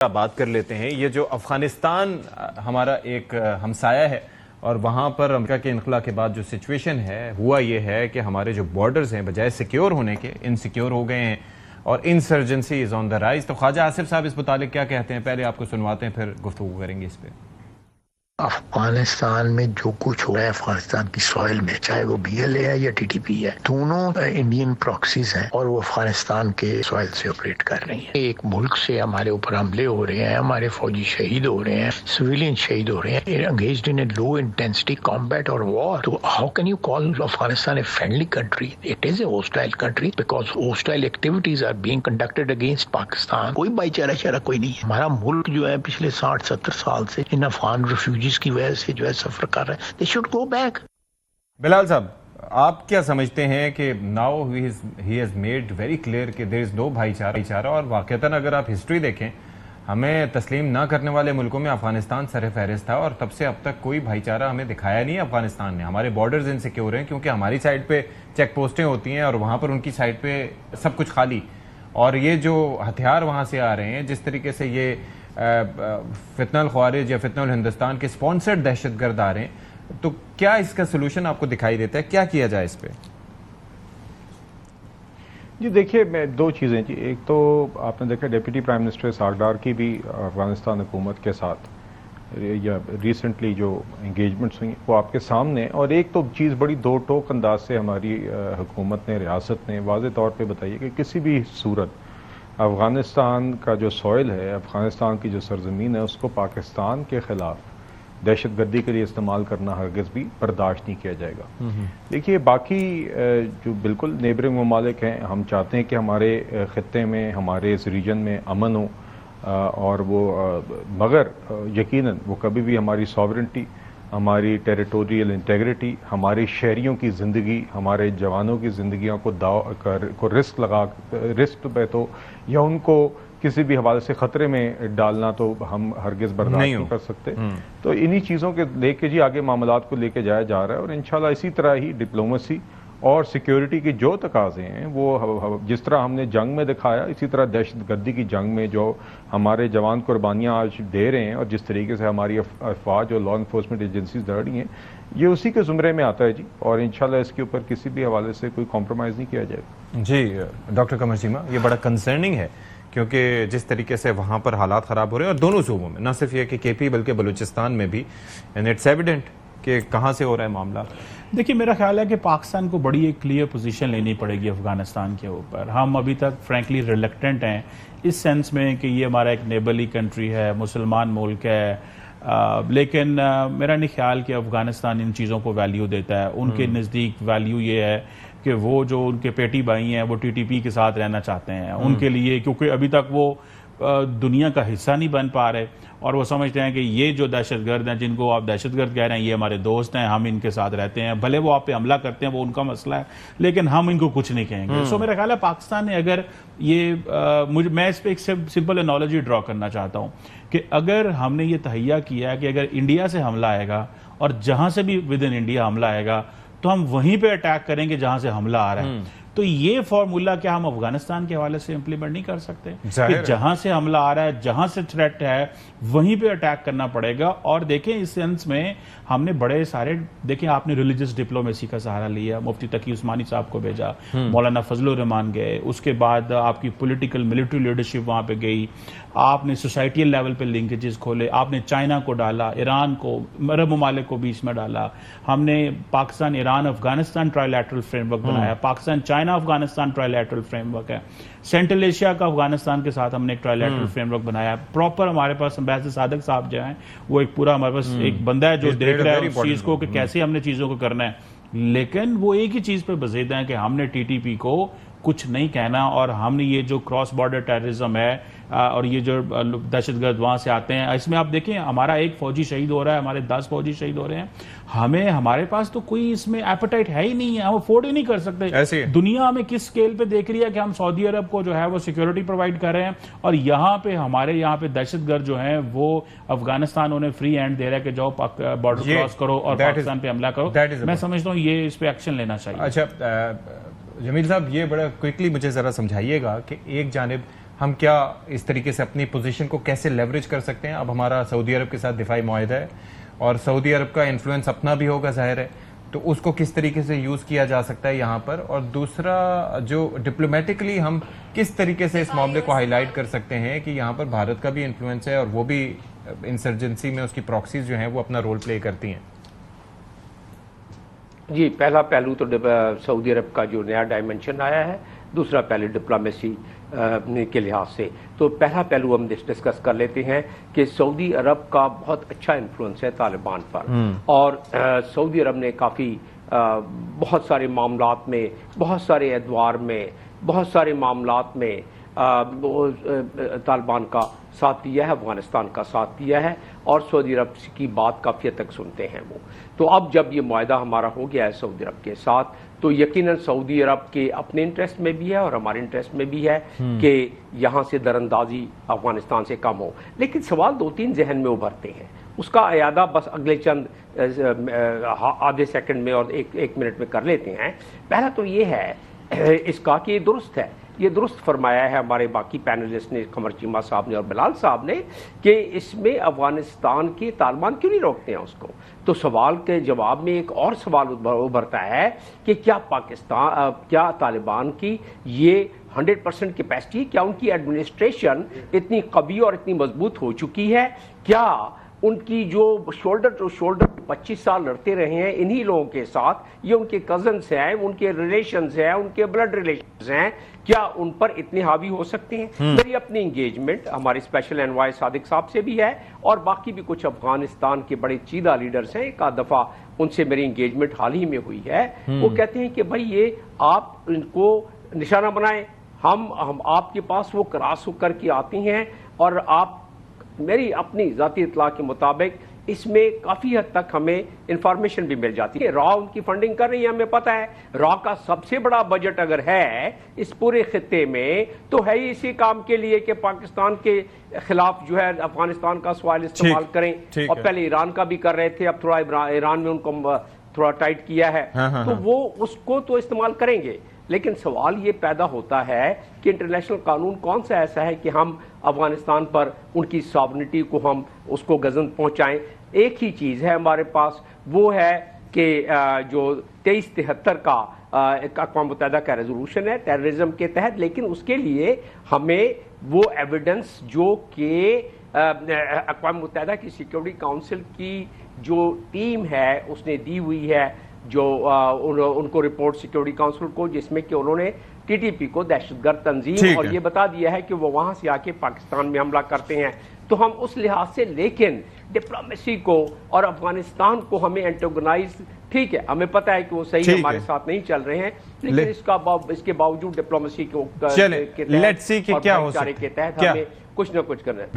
बात कर लेते हैं। ये जो अफगानिस्तान हमारा एक हमसाया है और वहां पर अमेरिका के इनखला के बाद जो सिचुएशन है हुआ ये है कि हमारे जो बॉर्डर्स हैं बजाय सिक्योर होने के इनसिक्योर हो गए हैं और insurgency is on the rise. तो ख्वाजा आसिफ साहब इस मुतालिक क्या कहते हैं, पहले आपको सुनवाते हैं फिर गुफ्तगू करेंगे इस पे। अफगानिस्तान में जो कुछ हो रहा है अफगानिस्तान की सॉइल में, चाहे वो BLA है या TTP है, दोनों इंडियन प्रॉक्सीज हैं और वो अफगानिस्तान के सॉइल से ऑपरेट कर रही हैं। एक मुल्क से हमारे ऊपर हमले हो रहे हैं, हमारे फौजी शहीद हो रहे हैं, सिविलियन शहीद हो रहे हैं, engaged in a low intensity combat और वॉर। तो how can you call Afghanistan a friendly country? It is a hostile country because hostile activities are being conducted against Pakistan. कोई भाईचारा शारा कोई नहीं है। हमारा मुल्क जो है पिछले 60-70 साल से इन अफगान रेफ्यूजी की वजह से जो है सफर कर रहे हैं। They should go back. Bilal साहब, आप क्या समझते हैं कि now he has made very clear कि देयर इज नो भाईचारा और वाकईतन अगर आप हिस्ट्री देखें, हमें तस्लीम ना करने वाले मुल्कों में अफगानिस्तान सरफहरिस्त था और तब से अब तक कोई भाईचारा हमें दिखाया नहीं है अफगानिस्तान ने। हमारे बॉर्डर्स इनसिक्योर हैं क्योंकि हमारी साइड पे चेक पोस्टें होती हैं और वहां पर उनकी साइड पे सब कुछ खाली। और ये जो हथियार वहां से आ रहे हैं, जिस तरीके से ये फितनल ख्वारिज या फितनल हिंदुस्तान के स्पॉन्सर्ड दहशतगर्द आ रहे हैं, तो क्या इसका सोल्यूशन आपको दिखाई देता है? क्या किया जाए इस पे? जी देखिए, मैं दो चीज़ें जी। एक तो आपने देखा डिप्टी प्राइम मिनिस्टर सागडार की भी अफगानिस्तान हुकूमत के साथ या रिसेंटली जो एंगेजमेंट्स हुई वो आपके सामने। और एक तो चीज़ बड़ी दो टोक अंदाज से हमारी हुकूमत ने, रियासत ने वाज़े तौर पे बताई है कि किसी भी सूरत अफ़गानिस्तान का जो सॉइल है, अफ़गानिस्तान की जो सरजमीन है, उसको पाकिस्तान के ख़िलाफ़ दहशतगर्दी के लिए इस्तेमाल करना हरगिज़ भी बर्दाश्त नहीं किया जाएगा। देखिए, बाकी जो बिल्कुल नेबरिंग ममालिक हैं, हम चाहते हैं कि हमारे ख़ित्ते में, हमारे इस रीजन में अमन हो और वो मगर यकीनन वो कभी भी हमारी सॉवरेंटी, हमारी टेरिटोरियल इंटेग्रिटी, हमारी शहरियों की ज़िंदगी, हमारे जवानों की ज़िंदगियों को रिस्क पे तो या उनको किसी भी हवाले से ख़तरे में डालना तो हम हरगिज़ बर्दाश्त नहीं कर सकते। तो इन्हीं चीज़ों के लेके जी आगे मामलात को लेके जाया जा रहा है और इंशाल्लाह इसी तरह ही डिप्लोमेसी और सिक्योरिटी की जो तकाज़े हैं वो जिस तरह हमने जंग में दिखाया, इसी तरह दहशतगर्दी की जंग में जो हमारे जवान कुर्बानियाँ आज दे रहे हैं और जिस तरीके से हमारी अफवाज और लॉ इन्फोर्समेंट एजेंसीज लड़ रही हैं, ये उसी के ज़ुमरे में आता है जी। और इंशाल्लाह इसके ऊपर किसी भी हवाले से कोई कॉम्प्रोमाइज़ नहीं किया जाएगा। जी डॉक्टर कमर चीमा, ये बड़ा कंसर्निंग है क्योंकि जिस तरीके से वहां पर हालात ख़राब हो रहे हैं और दोनों सूबों में, न सिर्फ ये कि KP बल्कि बलूचिस्तान में भी, एंड इट्स एविडेंट कि कहाँ से हो रहा है मामला। देखिए, मेरा ख्याल है कि पाकिस्तान को बड़ी एक क्लियर पोजीशन लेनी पड़ेगी अफगानिस्तान के ऊपर। हम अभी तक फ्रैंकली रिलक्टेंट हैं इस सेंस में कि ये हमारा एक नेबरली कंट्री है, मुसलमान मुल्क है, लेकिन मेरा नहीं ख्याल कि अफगानिस्तान इन चीज़ों को वैल्यू देता है। उनके नज़दीक वैल्यू ये है कि वो जो उनके पेटी भाई हैं वो TTP के साथ रहना चाहते हैं। उनके लिए, क्योंकि अभी तक वो दुनिया का हिस्सा नहीं बन पा रहे और वो समझते हैं कि ये जो दहशतगर्द हैं, जिनको आप दहशतगर्द कह रहे हैं, ये हमारे दोस्त हैं, हम इनके साथ रहते हैं, भले वो आप पे हमला करते हैं वो उनका मसला है, लेकिन हम इनको कुछ नहीं कहेंगे। सो मेरा ख्याल है पाकिस्तान ने अगर ये मैं इस पर एक सिंपल एनोलॉजी ड्रॉ करना चाहता हूँ कि अगर हमने ये तहैया किया कि अगर इंडिया से हमला आएगा और जहां से भी विद इन इंडिया हमला आएगा तो हम वहीं पे अटैक करेंगे जहां से हमला आ रहा है। तो ये फॉर्मूला क्या हम अफगानिस्तान के हवाले से इंप्लीमेंट नहीं कर सकते कि जहां से हमला आ रहा है, जहां से थ्रेट है, वहीं पे अटैक करना पड़ेगा। और देखें, इस सेंस में हमने बड़े सारे, देखें आपने रिलीजियस डिप्लोमेसी का सहारा लिया, मुफ्ती तकी उस्मानी साहब को भेजा, मौलाना फजलुर रहमान गए, उसके बाद आपकी पॉलिटिकल मिलिट्री लीडरशिप वहां पे गई, आपने सोसाइटियल लेवल पे लिंकेजेस खोले, आपने चाइना को डाला, ईरान को, अरब ममालिक को बीच में डाला, हमने Pakistan Iran Afghanistan trilateral framework बनाया, Pakistan China Afghanistan trilateral framework है, सेंट्रल एशिया का अफगानिस्तान के साथ हमने एक ट्राइलैटरल फ्रेमवर्क बनाया। प्रॉपर हमारे पास अम्बेसडर सादिक साहब जो हैं वो एक पूरा हमारे पास एक बंदा है जो देख रहा है उस चीज को कि कैसे हमने चीजों को करना है। लेकिन वो एक ही चीज पे बज़ेद है कि हमने TTP को कुछ नहीं कहना और हमने ये जो क्रॉस बॉर्डर टेररिज्म है और ये जो दहशतगर्द वहां से आते हैं, इसमें आप देखें हमारा एक फौजी शहीद हो रहा है, हमारे 10 फौजी शहीद हो रहे हैं, हमारे पास तो कोई इसमें एपेटाइट है ही नहीं है, हम अफोर्ड ही नहीं कर सकते। दुनिया हमें किस स्केल पे देख रही है कि हम सऊदी अरब को जो है वो सिक्योरिटी प्रोवाइड कर रहे हैं और यहाँ पे हमारे यहाँ पे दहशतगर्द जो हैं वो अफगानिस्तान उन्हें फ्री हैंड दे रहा है कि जाओ बॉर्डर क्रॉस करो और पाकिस्तान पे हमला करो। मैं समझता हूँ ये इस पे एक्शन लेना चाहिए। अच्छा जमील साहब, ये बड़ा क्विकली मुझे जरा समझाइएगा कि एक जानिब हम क्या इस तरीके से अपनी पोजीशन को कैसे लेवरेज कर सकते हैं? अब हमारा सऊदी अरब के साथ दिफाई मुआहदा है और सऊदी अरब का इन्फ्लुएंस अपना भी होगा जाहिर है, तो उसको किस तरीके से यूज किया जा सकता है यहाँ पर? और दूसरा, जो डिप्लोमेटिकली हम किस तरीके से इस मामले को हाईलाइट कर सकते हैं कि यहाँ पर भारत का भी इन्फ्लुएंस है और वो भी इंसर्जेंसी में उसकी प्रॉक्सीज जो हैं वो अपना रोल प्ले करती हैं? जी, पहला पहलू तो सऊदी अरब का जो नया डायमेंशन आया है, दूसरा पहले डिप्लोमेसी के लिहाज से। तो पहला पहलू हम डिस्कस कर लेते हैं कि सऊदी अरब का बहुत अच्छा इन्फ्लुएंस है तालिबान पर, और सऊदी अरब ने काफ़ी बहुत सारे मामलात में, बहुत सारे एदवार में, बहुत सारे मामलात में तालिबान का साथ दिया है, अफगानिस्तान का साथ दिया है, और सऊदी अरब की बात काफ़ी हद तक सुनते हैं वो। तो अब जब ये मुआहदा हमारा हो गया है सऊदी अरब के साथ, तो यकीनन सऊदी अरब के अपने इंटरेस्ट में भी है और हमारे इंटरेस्ट में भी है कि यहाँ से दरअंदाजी अफगानिस्तान से कम हो। लेकिन सवाल दो तीन जहन में उभरते हैं, उसका अयादा बस अगले चंद आधे सेकंड में और एक मिनट में कर लेते हैं। पहला तो ये है इसका कि ये दुरुस्त है, ये दुरुस्त फरमाया है हमारे बाकी पैनलिस्ट ने, कमर चीमा साहब ने और बिलाल साहब ने, कि इसमें अफगानिस्तान के तालिबान क्यों नहीं रोकते हैं उसको। तो सवाल के जवाब में एक और सवाल उभरता है कि क्या पाकिस्तान, क्या तालिबान की ये 100% कैपेसिटी, क्या उनकी एडमिनिस्ट्रेशन इतनी कवी और इतनी मजबूत हो चुकी है, क्या उनकी जो शोल्डर टू शोल्डर 25 साल लड़ते रहे हैं इन्हीं लोगों के साथ, ये उनके कजन्स हैं, उनके रिलेशंस हैं, उनके ब्लड रिलेशंस हैं, क्या उन पर इतने हावी हो सकते हैं? मेरी अपनी इंगेजमेंट हमारे स्पेशल एनवाय सादिक साहब से भी है और बाकी भी कुछ अफगानिस्तान के बड़े चीदा लीडर्स हैं, एक आध दफा उनसे मेरी इंगेजमेंट हाल ही में हुई है। वो कहते हैं कि भाई ये आप इनको निशाना बनाएं, हम आपके पास वो क्रॉस होकर के आती हैं, और आप, मेरी अपनी जाती इतला के मुताबिक इसमें काफ़ी हद तक हमें इंफॉर्मेशन भी मिल जाती है। रॉ उनकी फंडिंग कर रही है, हमें पता है। रॉ का सबसे बड़ा बजट अगर है इस पूरे खित्ते में तो है ही इसी काम के लिए कि पाकिस्तान के खिलाफ जो है अफगानिस्तान का सवाल इस्तेमाल करें, और पहले ईरान का भी कर रहे थे, अब थोड़ा ईरान में उनको थोड़ा टाइट किया है। तो वो उसको तो इस्तेमाल करेंगे, लेकिन सवाल ये पैदा होता है कि इंटरनेशनल कानून कौन सा ऐसा है कि हम अफगानिस्तान पर उनकी सॉवरेनिटी को हम उसको गजन पहुंचाएं। एक ही चीज़ है हमारे पास, वो है कि जो 2373 का अक़वाम मुत्तहिदा का रेजोल्यूशन है टेररिज्म के तहत, लेकिन उसके लिए हमें वो एविडेंस जो कि अक़वाम मुत्तहिदा की सिक्योरिटी काउंसिल की जो टीम है उसने दी हुई है, जो उनको रिपोर्ट सिक्योरिटी काउंसिल को, जिसमें कि उन्होंने टीटीपी को दहशतगर्द तंजीम और ये बता दिया है कि वो वहां से आके पाकिस्तान में हमला करते हैं। तो हम उस लिहाज से, लेकिन डिप्लोमेसी को और अफगानिस्तान को हमें एंटेगोनाइज, ठीक है, हमें पता है कि वो सही हमारे साथ नहीं चल रहे हैं, लेकिन इसके बावजूद डिप्लोमेसी के तहत, लेट्स सी कि क्या हो सकता है, के तहत हमें कुछ ना कुछ करना है।